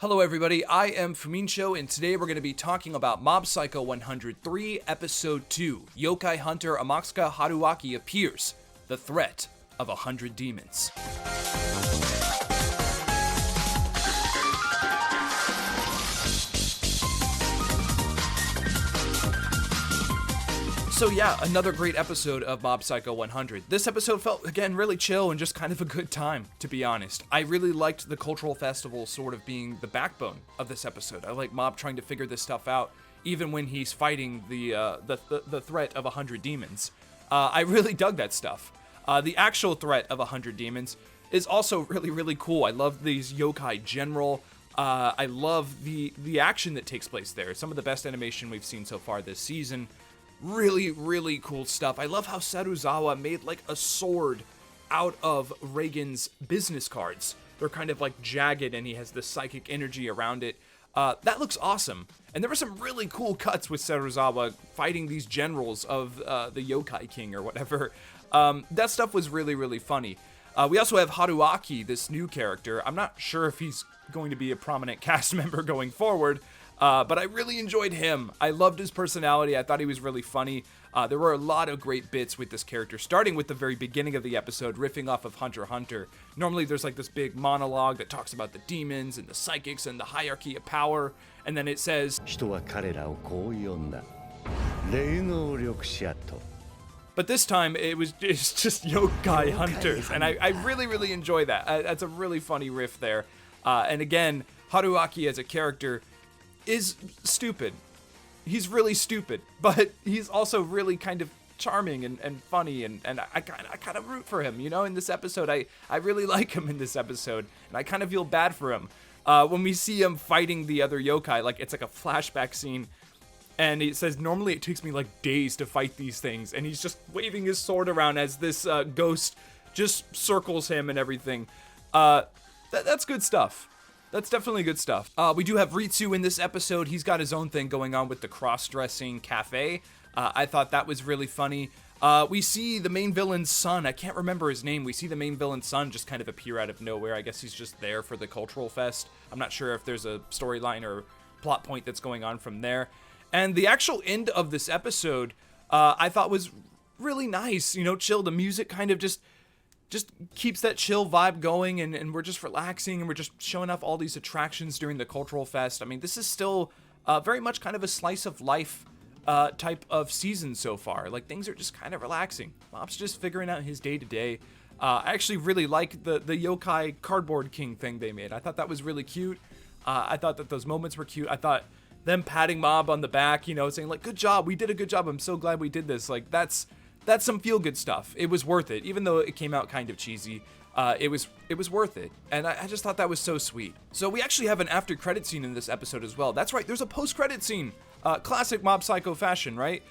Hello everybody, I am Fumincho, and today we're going to be talking about Mob Psycho 103, Episode 2, Yokai Hunter Amaxuka Haruaki appears, the threat of 100 demons. So yeah, another great episode of Mob Psycho 100. This episode felt, again, really chill and just kind of a good time, to be honest. I really liked the cultural festival sort of being the backbone of this episode. I like Mob trying to figure this stuff out, even when he's fighting the threat of 100 demons. I really dug that stuff. The actual threat of 100 demons is also really, really cool. I love these yokai general. I love the action that takes place there. Some of the best animation we've seen so far this season. Really, really cool stuff. I love how Saruzawa made like a sword out of Reigen's business cards. They're kind of like jagged and he has this psychic energy around it. That looks awesome. And there were some really cool cuts with Saruzawa fighting these generals of the Yokai King or whatever. That stuff was really, really funny. We also have Haruaki, this new character. I'm not sure if he's going to be a prominent cast member going forward, but I really enjoyed him. I loved his personality. I thought he was really funny. There were a lot of great bits with this character, starting with the very beginning of the episode, riffing off of Hunter x Hunter. Normally there's like this big monologue that talks about the demons and the psychics and the hierarchy of power, and then it says, but this time it's just yokai hunters, and I really, really enjoy that. That's a really funny riff there. And again, Haruaki as a character is stupid. He's really stupid, but he's also really kind of charming and funny, and I kind of root for him, you know, in this episode. I really like him in this episode, and I kind of feel bad for him. When we see him fighting the other yokai, like it's like a flashback scene, and he says, normally it takes me like days to fight these things, and he's just waving his sword around as this ghost just circles him and everything. That's good stuff. That's definitely good stuff. We do have Ritsu in this episode. He's got his own thing going on with the cross-dressing cafe. I thought that was really funny. We see the main villain's son. I can't remember his name. We see the main villain's son just kind of appear out of nowhere. I guess he's just there for the cultural fest. I'm not sure if there's a storyline or plot point that's going on from there. And the actual end of this episode, I thought was really nice. You know, chill. The music kind of just keeps that chill vibe going, and we're just relaxing, and we're just showing off all these attractions during the cultural fest. I mean, this is still very much kind of a slice of life type of season so far. Like, things are just kind of relaxing. Mob's just figuring out his day-to-day. I actually really like the Yokai Cardboard King thing they made. I thought that was really cute. I thought that those moments were cute. I thought them patting Mob on the back, you know, saying like, good job, we did a good job, I'm so glad we did this. Like, that's some feel-good stuff. It was worth it, even though it came out kind of cheesy. It was worth it, and I just thought that was so sweet. So we actually have an after-credit scene in this episode as well. That's right, there's a post-credit scene. Classic Mob Psycho fashion, right?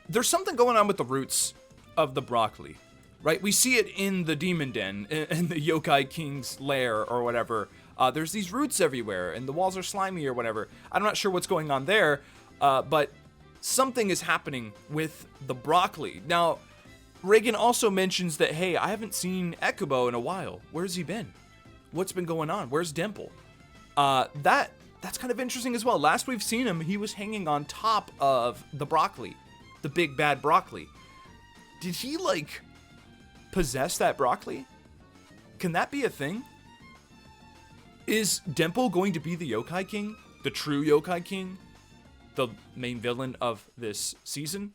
There's something going on with the roots of the broccoli, right? We see it in the Demon Den, in the Yokai King's lair or whatever. There's these roots everywhere, and the walls are slimy or whatever. I'm not sure what's going on there, but something is happening with the broccoli. Now, Reigen also mentions that, hey, I haven't seen Ekubo in a while. Where's he been? What's been going on? Where's Dimple? That's kind of interesting as well. Last we've seen him, he was hanging on top of the broccoli, the big bad broccoli. Did he, like, possess that broccoli? Can that be a thing? Is Dimple going to be the Yokai King? The true Yokai King? The main villain of this season?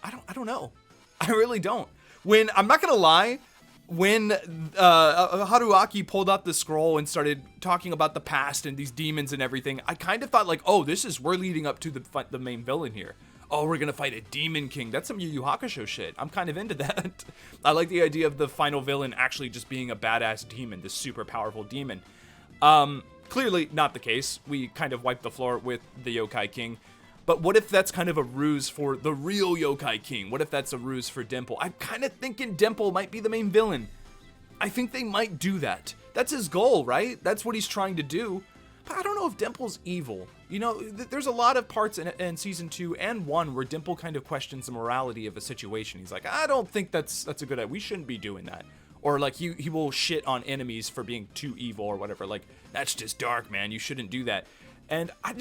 I don't know. I really don't. I'm not gonna lie, when Haruaki pulled out the scroll and started talking about the past and these demons and everything, I kind of thought like, oh, we're leading up to the main villain here. Oh, we're gonna fight a demon king. That's some Yu Yu Hakusho shit. I'm kind of into that. I like the idea of the final villain actually just being a badass demon, this super powerful demon. Clearly not the case. We kind of wiped the floor with the Yokai King. But what if that's kind of a ruse for the real Yokai King? What if that's a ruse for Dimple? I'm kind of thinking Dimple might be the main villain. I think they might do that. That's his goal, right? That's what he's trying to do. But I don't know if Dimple's evil. You know, there's a lot of parts in season 2 and 1 where Dimple kind of questions the morality of a situation. He's like, I don't think that's a good idea. We shouldn't be doing that. or like he will shit on enemies for being too evil or whatever. Like, that's just dark, man. You shouldn't do that. And I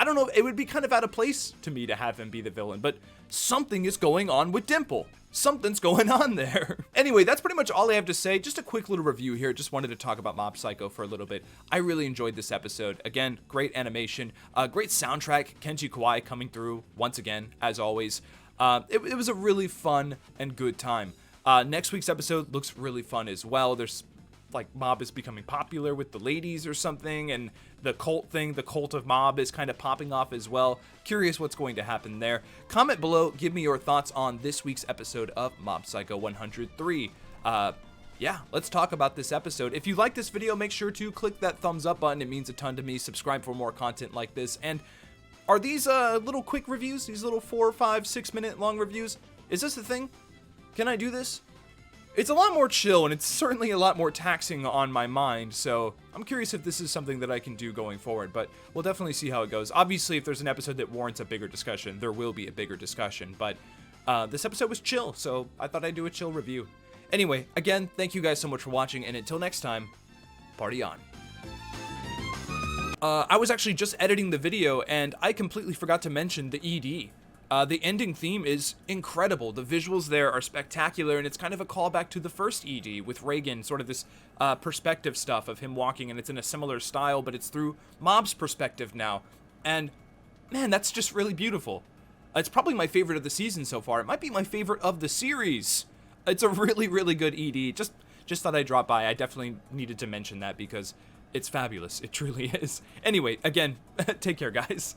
don't know, it would be kind of out of place to me to have him be the villain, but something is going on with Dimple. Something's going on there. Anyway, that's pretty much all I have to say. Just a quick little review here. Just wanted to talk about Mob Psycho for a little bit. I really enjoyed this episode. Again, great animation, great soundtrack. Kenji Kawai coming through once again, as always. It was a really fun and good time. Next week's episode looks really fun as well. There's like Mob is becoming popular with the ladies or something, and the cult thing, the cult of Mob, is kind of popping off as well. Curious what's going to happen there. Comment below, give me your thoughts on this week's episode of Mob Psycho 103. Yeah, let's talk about this episode. If you like this video, make sure to click that thumbs up button. It means a ton to me. Subscribe for more content like this. And are these little quick reviews, these little 4, 5, 6 minute long reviews, is this a thing? Can I do this? It's a lot more chill, and it's certainly a lot more taxing on my mind, so I'm curious if this is something that I can do going forward, but we'll definitely see how it goes. Obviously, if there's an episode that warrants a bigger discussion, there will be a bigger discussion, but this episode was chill, so I thought I'd do a chill review. Anyway, again, thank you guys so much for watching, and until next time, party on. I was actually just editing the video, and I completely forgot to mention the ED. The ending theme is incredible. The visuals there are spectacular, and it's kind of a callback to the first ED with Reagan, sort of this perspective stuff of him walking, and it's in a similar style, but it's through Mob's perspective now. And man, that's just really beautiful. It's probably my favorite of the season so far. It might be my favorite of the series. It's a really, really good ED. Just thought I'd drop by. I definitely needed to mention that because it's fabulous. It truly is. Anyway, again, take care, guys.